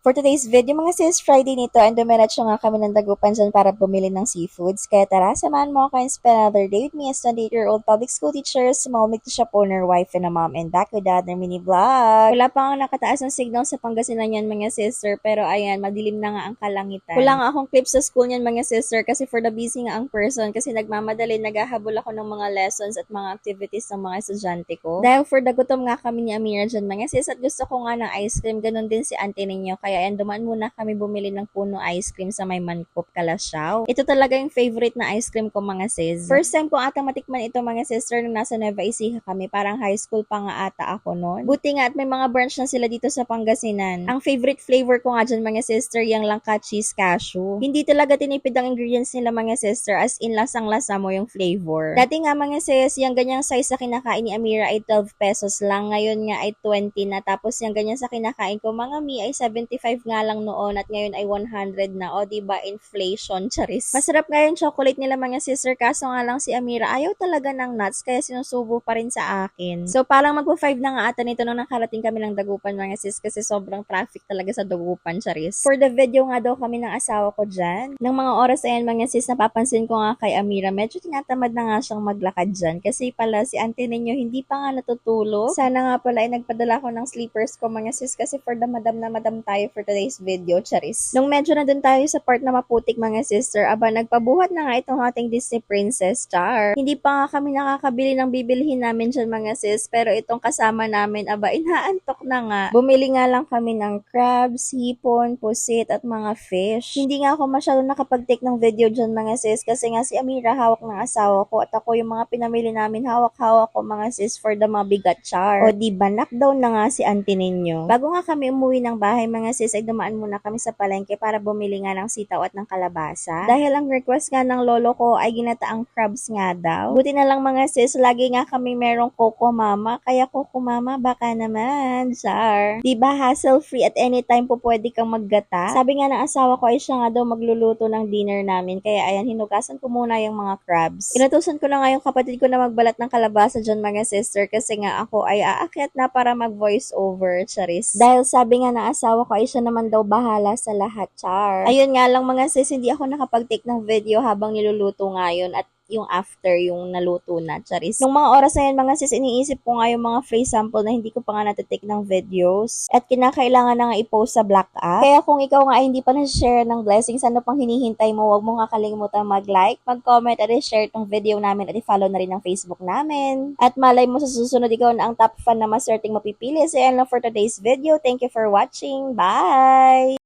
For today's video mga sis, Friday nito and dumiretso nga kami ng Dagupan dyan para bumili ng seafoods. Kaya tara, samahan mo ako and spend another day with me as 28-year-old public school teacher, small to shop owner, wife, and a mom, and back with another mini vlog. Wala pa nga nakataas ng signal sa Pangasinan yan mga sister, pero ayan, madilim na nga ang kalangitan. Wala nga akong clips sa school niyan mga sister kasi for the busy nga ang person kasi nagmamadali, naghahabol ako ng mga lessons at mga activities ng mga estudyante ko. Dahil for the gutom nga kami ni Amira dyan mga sis at gusto ko nga ng ice cream, ganun din si auntie ninyo. Kaya yan, dumaan muna kami bumili ng puno ice cream sa may Mancop, Calasiao. Ito talaga yung favorite na ice cream ko mga sis. First time ko ata matikman ito mga sister nung nasa Nueva Ecija kami. Parang high school pa nga ata ako noon. Buti nga at may mga branch na sila dito sa Pangasinan. Ang favorite flavor ko nga dyan mga sister, yung langka cheese cashew. Hindi talaga tinipid ang ingredients nila mga sister, as in lasang-lasa mo yung flavor. Dati nga mga sis, yung ganyang size sa kinakain ni Amira ay 12 pesos lang. Ngayon nga ay 20 na. Tapos yung ganyan sa kinakain ko mga mi ay 75 nga lang noon at ngayon ay 100 na. O diba, inflation, charis. Masarap nga yung chocolate nila mga sister, kaso nga lang si Amira ayaw talaga ng nuts kaya sinusubo pa rin sa akin. So parang magpa-5 na nga ata nito nung nakarating kami ng Dagupan mga sis kasi sobrang traffic talaga sa Dagupan, charis. For the video nga daw kami ng asawa ko dyan. Nang mga oras ayan mga sis, napapansin ko nga kay Amira, medyo tinatamad na nga siyang maglakad dyan kasi pala si auntie ninyo hindi pa nga natutulog. Sana nga pala ay nagpadala ko ng sleepers ko mga sis kasi for the madam na madam tayo for today's video, charis. Nung medyo na dun tayo sa part na maputik mga sister, aba nagpabuhat na nga itong ating Disney Princess, char. Hindi pa nga kami nakakabili ng bibilhin namin dyan mga sis, pero itong kasama namin, aba inaantok na nga. Bumili nga lang kami ng crabs, hipon, pusit at mga fish. Hindi nga ako masyado nakapag-take ng video dyan mga sis kasi nga si Amira hawak ng asawa ko at ako yung mga pinamili namin hawak-hawak ko mga sis for the mabigat, char. O diba, knockdown na nga si auntie ninyo. Bago nga kami umuwi ng bahay mga sis ay dumaan muna kami sa palengke para bumili nga ng sitaw at ng kalabasa. Dahil ang request nga ng lolo ko ay ginataang crabs nga daw. Buti na lang mga sis, lagi nga kami merong Coco Mama, kaya Coco Mama baka naman, char. Diba hassle free at anytime po pwede kang maggata? Sabi nga ng asawa ko ay siya nga daw magluluto ng dinner namin, kaya ayan hinugasan ko muna yung mga crabs. Inutusan ko na nga yung kapatid ko na magbalat ng kalabasa dyan mga sister kasi nga ako ay aakyat na para mag voice over, charis. Dahil sabi nga ng asawa ko ay siya naman daw bahala sa lahat, char. Ayun nga lang mga sis, hindi ako nakapag-take ng video habang niluluto nga yun at yung after yung naluto na, charis. Nung mga oras na yan mga sis, iniisip ko nga yung mga free sample na hindi ko pa nga natitake ng videos at kinakailangan na nga i-post sa Black App. Kaya kung ikaw nga ay hindi pa na-share ng blessings, ano pang hinihintay mo? Huwag mo nga kalimutan mag-like, mag-comment at i-share tong video namin at i-follow na rin ang Facebook namin. At malay mo sa susunod ikaw na ang top fan na maswerteng mapipili. So yan lang for today's video. Thank you for watching. Bye!